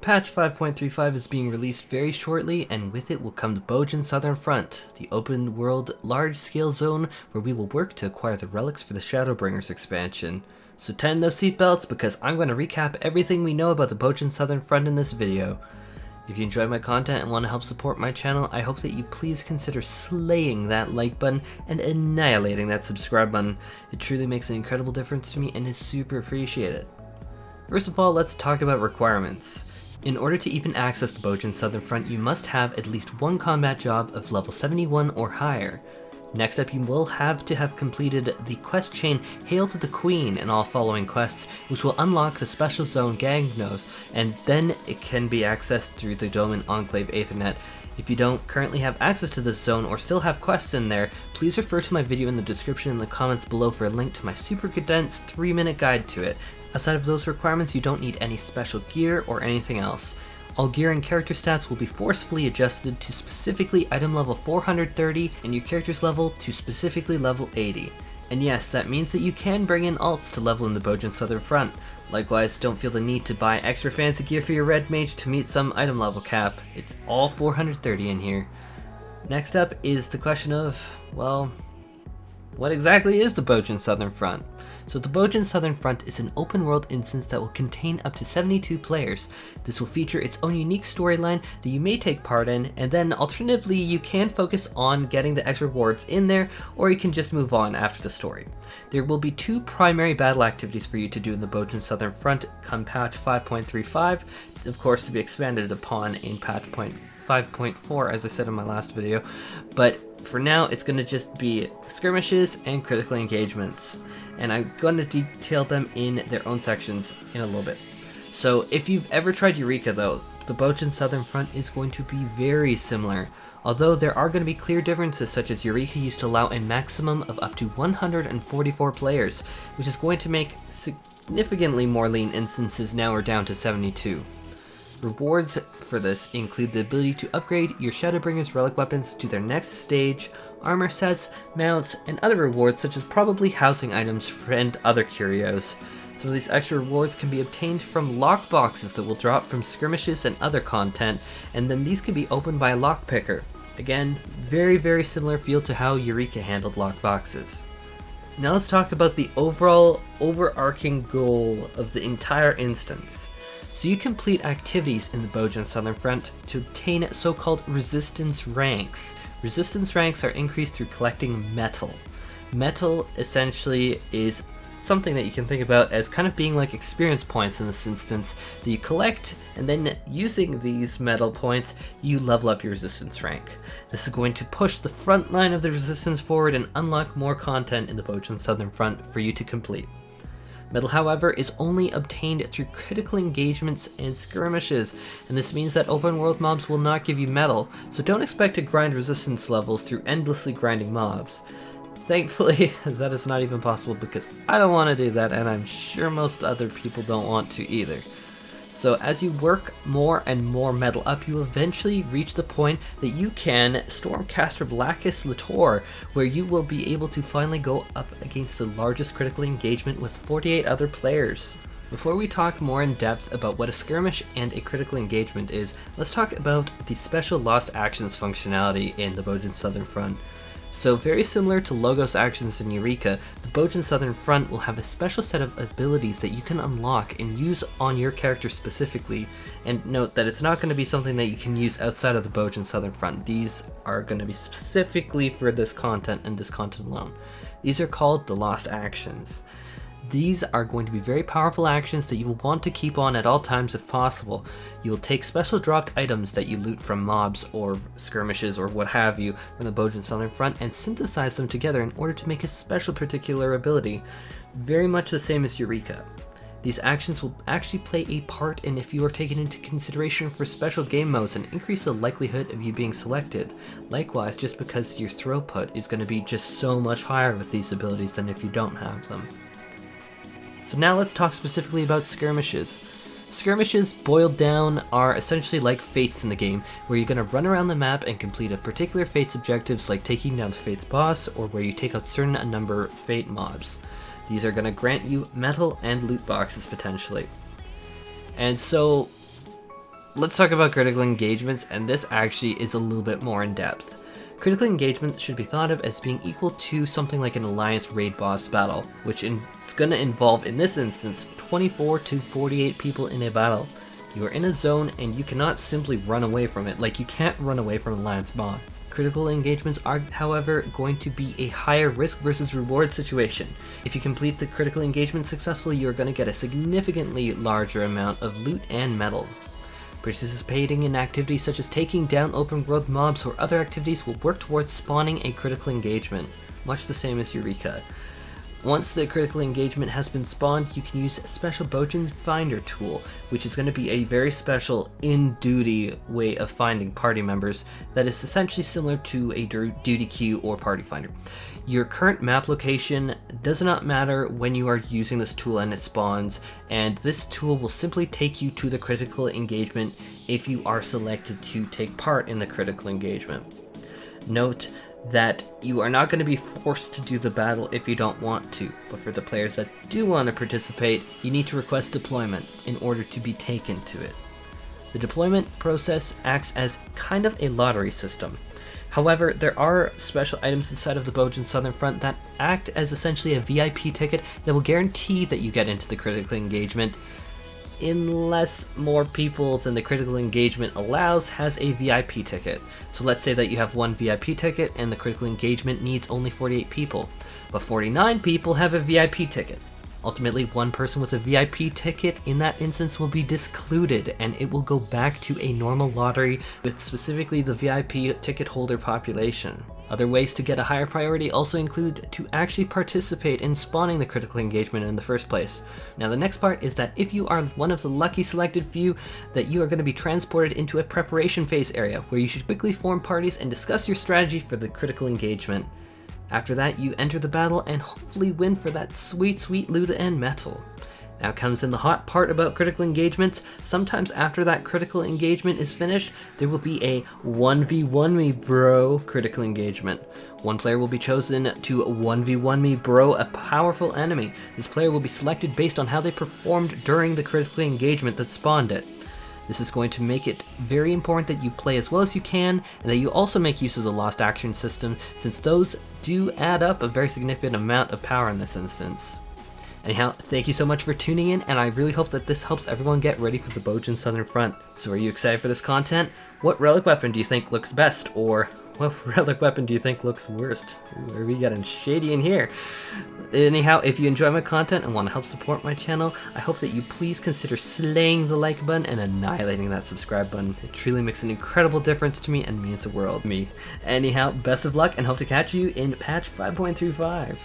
Patch 5.35 is being released very shortly, and with it will come the Bozjan Southern Front, the open world large-scale zone where we will work to acquire the relics for the Shadowbringers expansion. So tighten those seatbelts because I'm going to recap everything we know about the Bozjan Southern Front in this video. If you enjoy my content and want to help support my channel, I hope that you please consider slaying that like button and annihilating that subscribe button. It truly makes an incredible difference to me and is super appreciated. First of all, let's talk about requirements. In order to even access the Bozjan Southern Front, you must have at least one combat job of level 71 or higher. Next up, you will have to have completed the quest chain Hail to the Queen and all following quests, which will unlock the special zone Gangnos, and then it can be accessed through the Domain Enclave Aethernet. If you don't currently have access to this zone or still have quests in there, please refer to my video in the description in the comments below for a link to my super condensed 3-minute guide to it. Outside of those requirements, you don't need any special gear or anything else. All gear and character stats will be forcefully adjusted to specifically item level 430 and your character's level to specifically level 80. And yes, that means that you can bring in alts to level in the Bozjan Southern Front. Likewise, don't feel the need to buy extra fancy gear for your red mage to meet some item level cap. It's all 430 in here. Next up is the question of, well, what exactly is the Bozjan Southern Front? So the Bozjan Southern Front is an open world instance that will contain up to 72 players. This will feature its own unique storyline that you may take part in, and then alternatively you can focus on getting the extra rewards in there, or you can just move on after the story. There will be 2 primary battle activities for you to do in the Bozjan Southern Front come patch 5.35, of course to be expanded upon in patch 5.4 as I said in my last video, but for now it's going to just be skirmishes and critical engagements, and I'm going to detail them in their own sections in a little bit. So if you've ever tried Eureka though, the Bozjan Southern Front is going to be very similar, although there are going to be clear differences, such as Eureka used to allow a maximum of up to 144 players, which is going to make significantly more lean instances now are down to 72. Rewards for this include the ability to upgrade your Shadowbringers relic weapons to their next stage, armor sets, mounts, and other rewards such as probably housing items and other curios. Some of these extra rewards can be obtained from lockboxes that will drop from skirmishes and other content, and then these can be opened by a lockpicker. Again, very similar feel to how Eureka handled lockboxes. Now let's talk about the overall overarching goal of the entire instance. So you complete activities in the Bozjan Southern Front to obtain so-called resistance ranks. Resistance ranks are increased through collecting metal. Metal essentially is something that you can think about as kind of being like experience points in this instance that you collect, and then using these metal points you level up your resistance rank. This is going to push the front line of the resistance forward and unlock more content in the Bozjan Southern Front for you to complete. Metal, however, is only obtained through critical engagements and skirmishes, and this means that open world mobs will not give you metal, so don't expect to grind resistance levels through endlessly grinding mobs. Thankfully, that is not even possible because I don't want to do that, and I'm sure most other people don't want to either. So as you work more and more metal up, you eventually reach the point that you can Stormcaster Blackus Latour, where you will be able to finally go up against the largest critical engagement with 48 other players. Before we talk more in depth about what a skirmish and a critical engagement is, let's talk about the special lost actions functionality in the Bozjan Southern Front. So very similar to Logos actions in Eureka, the Bozjan Southern Front will have a special set of abilities that you can unlock and use on your character specifically, and note that it's not going to be something that you can use outside of the Bozjan Southern Front. These are going to be specifically for this content and this content alone. These are called the Lost Actions. These are going to be very powerful actions that you will want to keep on at all times if possible. You will take special dropped items that you loot from mobs or skirmishes or what have you from the Bozjan Southern Front and synthesize them together in order to make a special particular ability, very much the same as Eureka. These actions will actually play a part in if you are taken into consideration for special game modes and increase the likelihood of you being selected. Likewise, just because your throughput is going to be just so much higher with these abilities than if you don't have them. So now let's talk specifically about skirmishes. Skirmishes, boiled down, are essentially like fates in the game, where you're going to run around the map and complete a particular fate's objectives like taking down the fate's boss, or where you take out certain number of fate mobs. These are going to grant you metal and loot boxes potentially. And so let's talk about critical engagements, and this actually is a little bit more in depth. Critical engagements should be thought of as being equal to something like an alliance raid boss battle, which is going to involve, in this instance, 24 to 48 people in a battle. You are in a zone and you cannot simply run away from it, like you can't run away from alliance boss. Critical engagements are, however, going to be a higher risk versus reward situation. If you complete the critical engagement successfully, you are going to get a significantly larger amount of loot and metal. Participating in activities such as taking down open world mobs or other activities will work towards spawning a critical engagement, much the same as Eureka. Once the critical engagement has been spawned, you can use a special Bozjan Finder tool, which is going to be a very special in-duty way of finding party members that is essentially similar to a duty queue or party finder. Your current map location does not matter when you are using this tool and it spawns, and this tool will simply take you to the critical engagement if you are selected to take part in the critical engagement. Note that you are not going to be forced to do the battle if you don't want to, but for the players that do want to participate, you need to request deployment in order to be taken to it. The deployment process acts as kind of a lottery system. However, there are special items inside of the Bozjan Southern Front that act as essentially a VIP ticket that will guarantee that you get into the critical engagement, unless more people than the critical engagement allows has a VIP ticket. So let's say that you have one VIP ticket and the critical engagement needs only 48 people, but 49 people have a VIP ticket. Ultimately, one person with a VIP ticket in that instance will be discluded, and it will go back to a normal lottery with specifically the VIP ticket holder population. Other ways to get a higher priority also include to actually participate in spawning the critical engagement in the first place. Now the next part is that if you are one of the lucky selected few, that you are going to be transported into a preparation phase area where you should quickly form parties and discuss your strategy for the critical engagement. After that, you enter the battle and hopefully win for that sweet ul'dah and metal. Now comes in the hot part about critical engagements. Sometimes after that critical engagement is finished, there will be a 1v1 me bro critical engagement. One player will be chosen to 1v1 me bro a powerful enemy. This player will be selected based on how they performed during the critical engagement that spawned it. This is going to make it very important that you play as well as you can, and that you also make use of the lost action system, since those do add up a very significant amount of power in this instance. Anyhow, thank you so much for tuning in, and I really hope that this helps everyone get ready for the Bozjan Southern Front. So are you excited for this content? What relic weapon do you think looks best, or what relic weapon do you think looks worst? Ooh, are we getting shady in here? Anyhow, if you enjoy my content and want to help support my channel, I hope that you please consider slaying the like button and annihilating that subscribe button. It truly makes an incredible difference to me and means the world to me. Anyhow, best of luck and hope to catch you in patch 5.35.